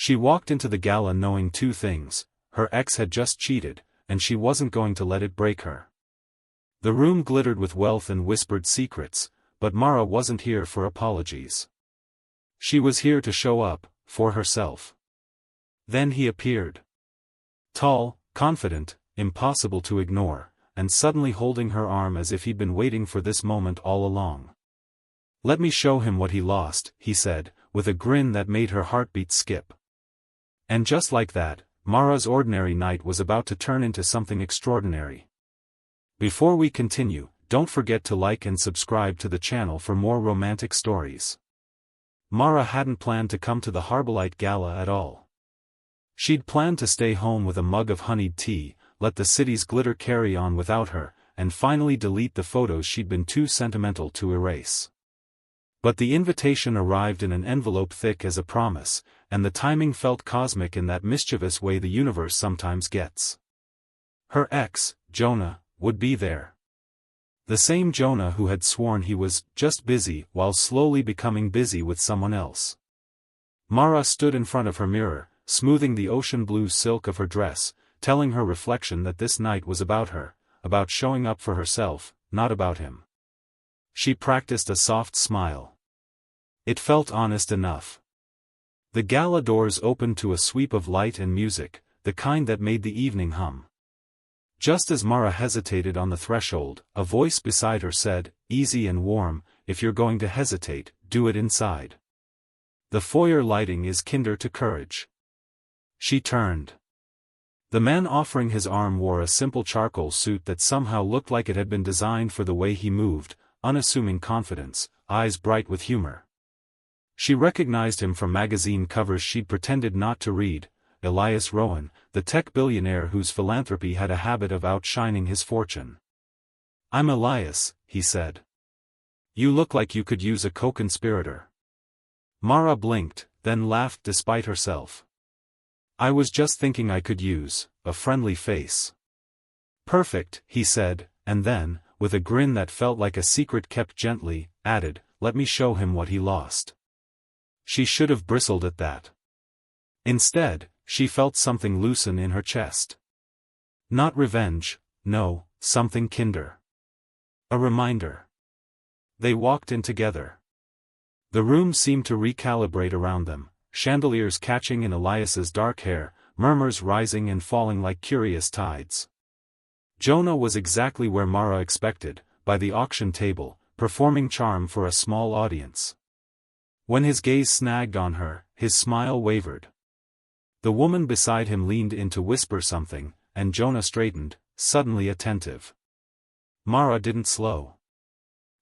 She walked into the gala knowing two things: her ex had just cheated, and she wasn't going to let it break her. The room glittered with wealth and whispered secrets, but Mara wasn't here for apologies. She was here to show up, for herself. Then he appeared. Tall, confident, impossible to ignore, and suddenly holding her arm as if he'd been waiting for this moment all along. "Let me show him what he lost," he said, with a grin that made her heartbeat skip. And just like that, Mara's ordinary night was about to turn into something extraordinary. Before we continue, don't forget to like and subscribe to the channel for more romantic stories. Mara hadn't planned to come to the heartbreak gala at all. She'd planned to stay home with a mug of honeyed tea, let the city's glitter carry on without her, and finally delete the photos she'd been too sentimental to erase. But the invitation arrived in an envelope thick as a promise, and the timing felt cosmic in that mischievous way the universe sometimes gets. Her ex, Jonah, would be there. The same Jonah who had sworn he was just busy while slowly becoming busy with someone else. Mara stood in front of her mirror, smoothing the ocean blue silk of her dress, telling her reflection that this night was about her, about showing up for herself, not about him. She practiced a soft smile. It felt honest enough. The gala doors opened to a sweep of light and music, the kind that made the evening hum. Just as Mara hesitated on the threshold, a voice beside her said, "Easy and warm, if you're going to hesitate, do it inside. The foyer lighting is kinder to courage." She turned. The man offering his arm wore a simple charcoal suit that somehow looked like it had been designed for the way he moved, unassuming confidence, eyes bright with humor. She recognized him from magazine covers she'd pretended not to read: Elias, the tech billionaire whose philanthropy had a habit of outshining his fortune. "I'm Elias," he said. "You look like you could use a co-conspirator." Mara blinked, then laughed despite herself. "I was just thinking I could use a friendly face." "Perfect," he said, and then, with a grin that felt like a secret kept gently, added, "Let me show him what he lost." She should have bristled at that. Instead, she felt something loosen in her chest. Not revenge, no, something kinder. A reminder. They walked in together. The room seemed to recalibrate around them, chandeliers catching in Elias's dark hair, murmurs rising and falling like curious tides. Jonah was exactly where Mara expected, by the auction table, performing charm for a small audience. When his gaze snagged on her, his smile wavered. The woman beside him leaned in to whisper something, and Jonah straightened, suddenly attentive. Mara didn't slow.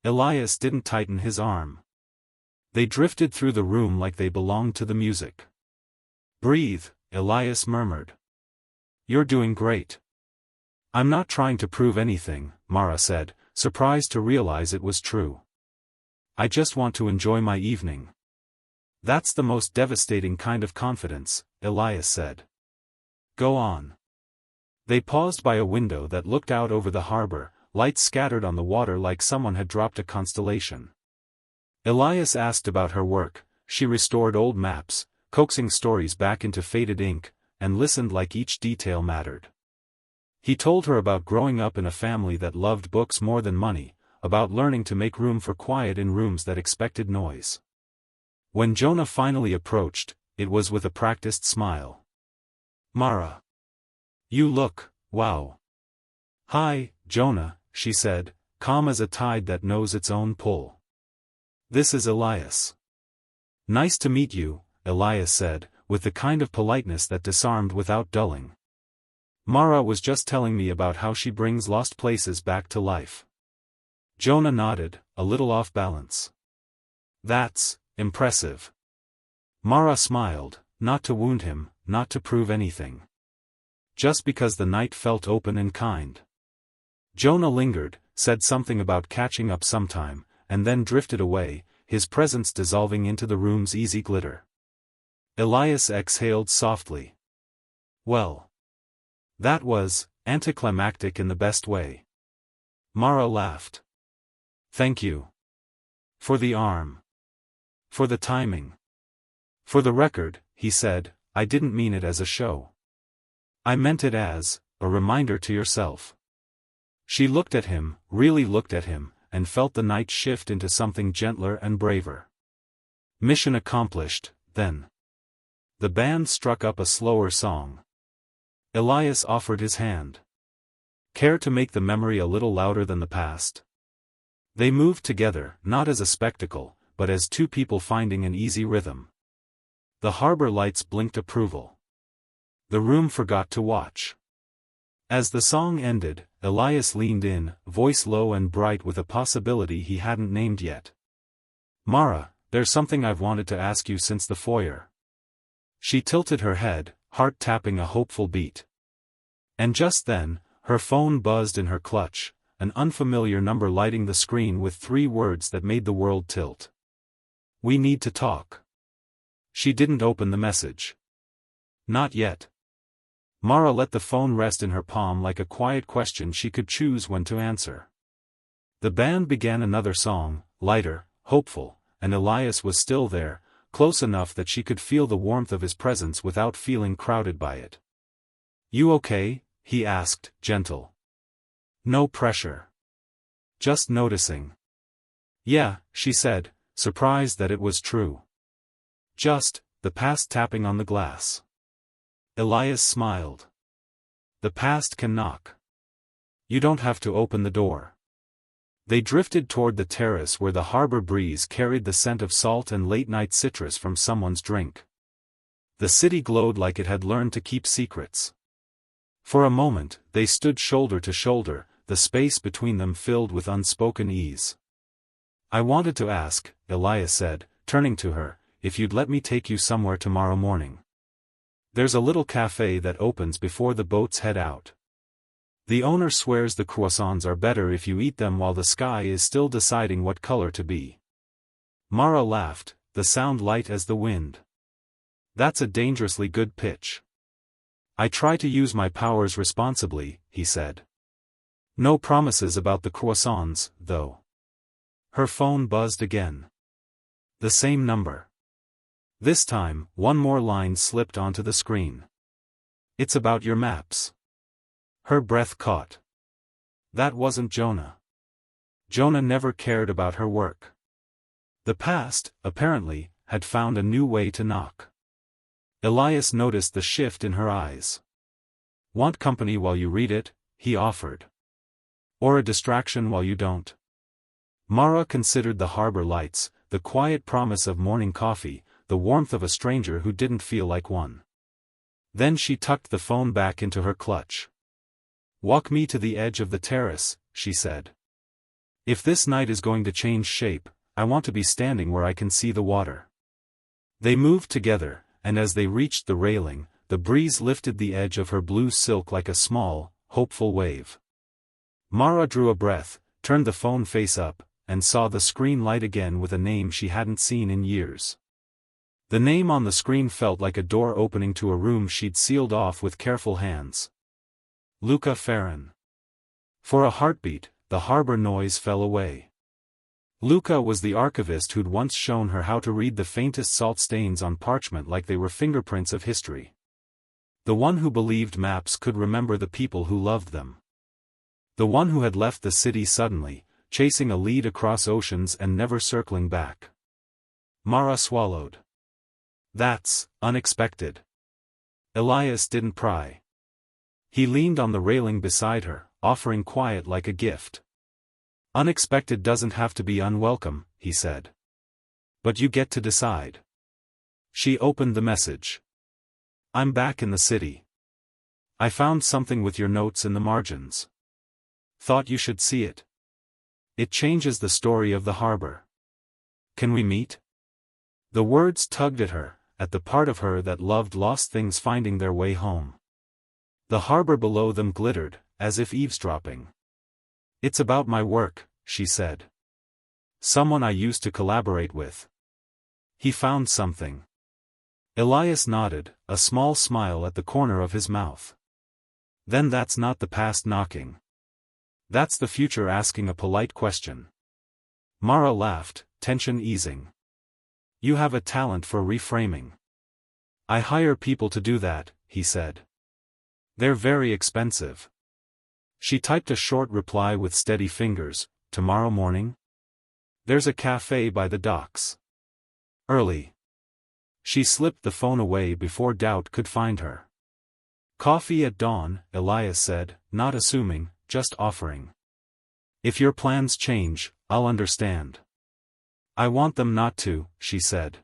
Elias didn't tighten his arm. They drifted through the room like they belonged to the music. "Breathe," Elias murmured. "You're doing great." "I'm not trying to prove anything," Mara said, surprised to realize it was true. "I just want to enjoy my evening." "That's the most devastating kind of confidence," Elias said. "Go on." They paused by a window that looked out over the harbor, lights scattered on the water like someone had dropped a constellation. Elias asked about her work, she restored old maps, coaxing stories back into faded ink, and listened like each detail mattered. He told her about growing up in a family that loved books more than money, about learning to make room for quiet in rooms that expected noise. When Jonah finally approached, it was with a practiced smile. "Mara. You look, wow." "Hi, Jonah," she said, calm as a tide that knows its own pull. "This is Elias." "Nice to meet you," Elias said, with the kind of politeness that disarmed without dulling. "Mara was just telling me about how she brings lost places back to life." Jonah nodded, a little off balance. "That's impressive." Mara smiled, not to wound him, not to prove anything. Just because the night felt open and kind. Jonah lingered, said something about catching up sometime, and then drifted away, his presence dissolving into the room's easy glitter. Elias exhaled softly. "Well. That was anticlimactic in the best way." Mara laughed. "Thank you. For the arm. For the timing. For the record," he said, I didn't mean it as a show. I meant it as a reminder to yourself. She looked at him, really looked at him, and felt the night shift into something gentler and braver. Mission accomplished, then. The band struck up a slower song. Elias offered his hand. Care to make the memory a little louder than the past? They moved together, not as a spectacle, but as two people finding an easy rhythm. The harbor lights blinked approval. The room forgot to watch. As the song ended, Elias leaned in, voice low and bright with a possibility he hadn't named yet. Mara, there's something I've wanted to ask you since the foyer. She tilted her head, heart tapping a hopeful beat. And just then, her phone buzzed in her clutch, an unfamiliar number lighting the screen with 3 words that made the world tilt. We need to talk. She didn't open the message. Not yet. Mara let the phone rest in her palm like a quiet question she could choose when to answer. The band began another song, lighter, hopeful, and Elias was still there, close enough that she could feel the warmth of his presence without feeling crowded by it. You okay? He asked, gentle. No pressure. Just noticing. Yeah, she said, surprised that it was true. Just, the past tapping on the glass. Elias smiled. The past can knock. You don't have to open the door. They drifted toward the terrace where the harbor breeze carried the scent of salt and late-night citrus from someone's drink. The city glowed like it had learned to keep secrets. For a moment, they stood shoulder to shoulder, the space between them filled with unspoken ease. I wanted to ask, Elias said, turning to her, if you'd let me take you somewhere tomorrow morning. There's a little cafe that opens before the boats head out. The owner swears the croissants are better if you eat them while the sky is still deciding what color to be. Mara laughed, the sound light as the wind. That's a dangerously good pitch. I try to use my powers responsibly, he said. No promises about the croissants, though. Her phone buzzed again. The same number. This time, one more line slipped onto the screen. It's about your maps. Her breath caught. That wasn't Jonah. Jonah never cared about her work. The past, apparently, had found a new way to knock. Elias noticed the shift in her eyes. Want company while you read it? He offered. Or a distraction while you don't? Mara considered the harbor lights, the quiet promise of morning coffee, the warmth of a stranger who didn't feel like one. Then she tucked the phone back into her clutch. Walk me to the edge of the terrace, she said. If this night is going to change shape, I want to be standing where I can see the water. They moved together, and as they reached the railing, the breeze lifted the edge of her blue silk like a small, hopeful wave. Mara drew a breath, turned the phone face up, and saw the screen light again with a name she hadn't seen in years. The name on the screen felt like a door opening to a room she'd sealed off with careful hands. Luca Farron. For a heartbeat, the harbor noise fell away. Luca was the archivist who'd once shown her how to read the faintest salt stains on parchment like they were fingerprints of history. The one who believed maps could remember the people who loved them. The one who had left the city suddenly, chasing a lead across oceans and never circling back. Mara swallowed. That's unexpected. Elias didn't pry. He leaned on the railing beside her, offering quiet like a gift. Unexpected doesn't have to be unwelcome, he said. But you get to decide. She opened the message. I'm back in the city. I found something with your notes in the margins. Thought you should see it. It changes the story of the harbor. Can we meet? The words tugged at her, at the part of her that loved lost things finding their way home. The harbor below them glittered, as if eavesdropping. It's about my work, she said. Someone I used to collaborate with. He found something. Elias nodded, a small smile at the corner of his mouth. Then that's not the past knocking. That's the future asking a polite question. Mara laughed, tension easing. You have a talent for reframing. I hire people to do that, he said. They're very expensive. She typed a short reply with steady fingers. Tomorrow morning? There's a cafe by the docks. Early. She slipped the phone away before doubt could find her. Coffee at dawn, Elias said, not assuming, just offering. If your plans change, I'll understand. I want them not to, she said.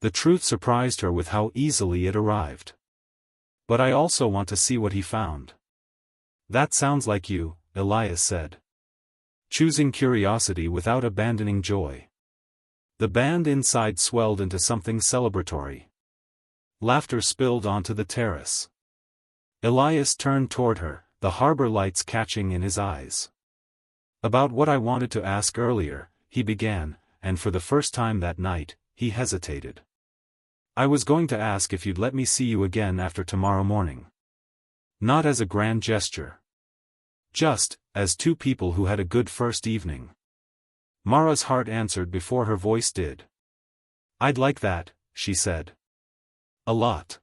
The truth surprised her with how easily it arrived. But I also want to see what he found. That sounds like you, Elias said. Choosing curiosity without abandoning joy. The band inside swelled into something celebratory. Laughter spilled onto the terrace. Elias turned toward her, the harbor lights catching in his eyes. About what I wanted to ask earlier, he began, and for the first time that night, he hesitated. I was going to ask if you'd let me see you again after tomorrow morning. Not as a grand gesture. Just, as two people who had a good first evening. Mara's heart answered before her voice did. I'd like that, she said. A lot.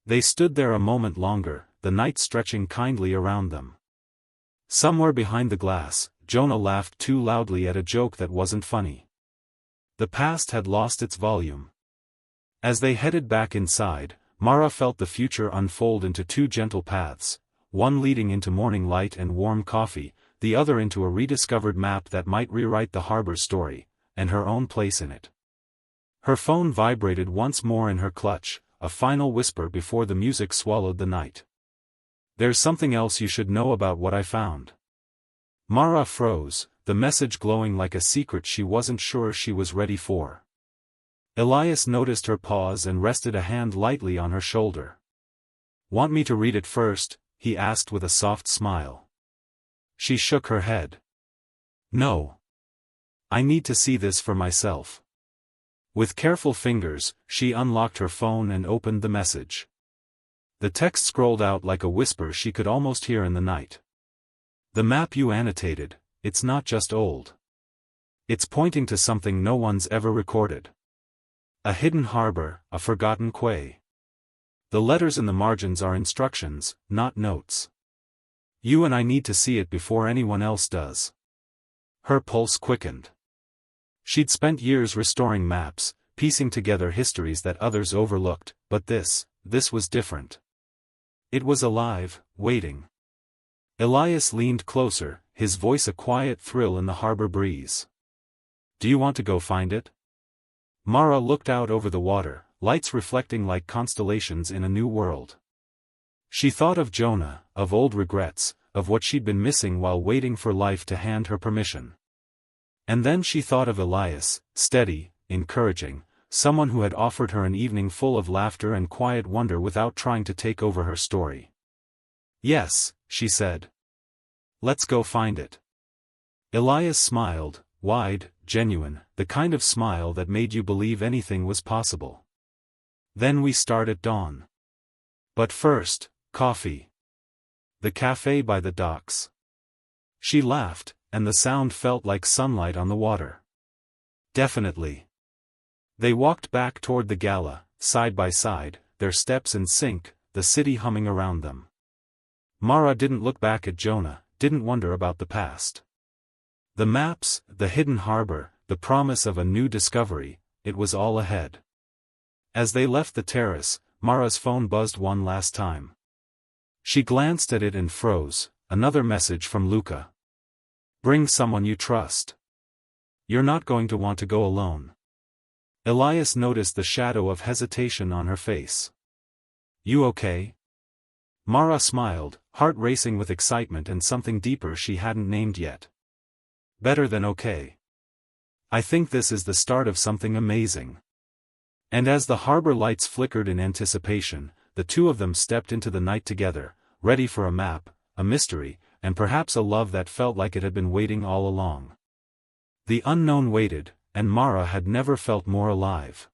They stood there a moment longer, the night stretching kindly around them. Somewhere behind the glass, Jonah laughed too loudly at a joke that wasn't funny. The past had lost its volume. As they headed back inside, Mara felt the future unfold into two gentle paths, one leading into morning light and warm coffee, the other into a rediscovered map that might rewrite the harbor's story, and her own place in it. Her phone vibrated once more in her clutch, a final whisper before the music swallowed the night. There's something else you should know about what I found. Mara froze, the message glowing like a secret she wasn't sure she was ready for. Elias noticed her pause and rested a hand lightly on her shoulder. Want me to read it first? He asked with a soft smile. She shook her head. No. I need to see this for myself. With careful fingers, she unlocked her phone and opened the message. The text scrolled out like a whisper she could almost hear in the night. The map you annotated, it's not just old. It's pointing to something no one's ever recorded. A hidden harbor, a forgotten quay. The letters in the margins are instructions, not notes. You and I need to see it before anyone else does. Her pulse quickened. She'd spent years restoring maps, piecing together histories that others overlooked, but this was different. It was alive, waiting. Elias leaned closer, his voice a quiet thrill in the harbor breeze. Do you want to go find it? Mara looked out over the water, lights reflecting like constellations in a new world. She thought of Jonah, of old regrets, of what she'd been missing while waiting for life to hand her permission. And then she thought of Elias, steady, encouraging, someone who had offered her an evening full of laughter and quiet wonder without trying to take over her story. Yes, she said. Let's go find it. Elias smiled, wide, genuine, the kind of smile that made you believe anything was possible. Then we start at dawn. But first, coffee. The cafe by the docks. She laughed, and the sound felt like sunlight on the water. Definitely. They walked back toward the gala, side by side, their steps in sync, the city humming around them. Mara didn't look back at Jonah, didn't wonder about the past. The maps, the hidden harbor, the promise of a new discovery, it was all ahead. As they left the terrace, Mara's phone buzzed one last time. She glanced at it and froze, another message from Luca. Bring someone you trust. You're not going to want to go alone. Elias noticed the shadow of hesitation on her face. You okay? Mara smiled, heart racing with excitement and something deeper she hadn't named yet. Better than okay. I think this is the start of something amazing. And as the harbor lights flickered in anticipation, the two of them stepped into the night together, ready for a map, a mystery, and perhaps a love that felt like it had been waiting all along. The unknown waited, and Mara had never felt more alive.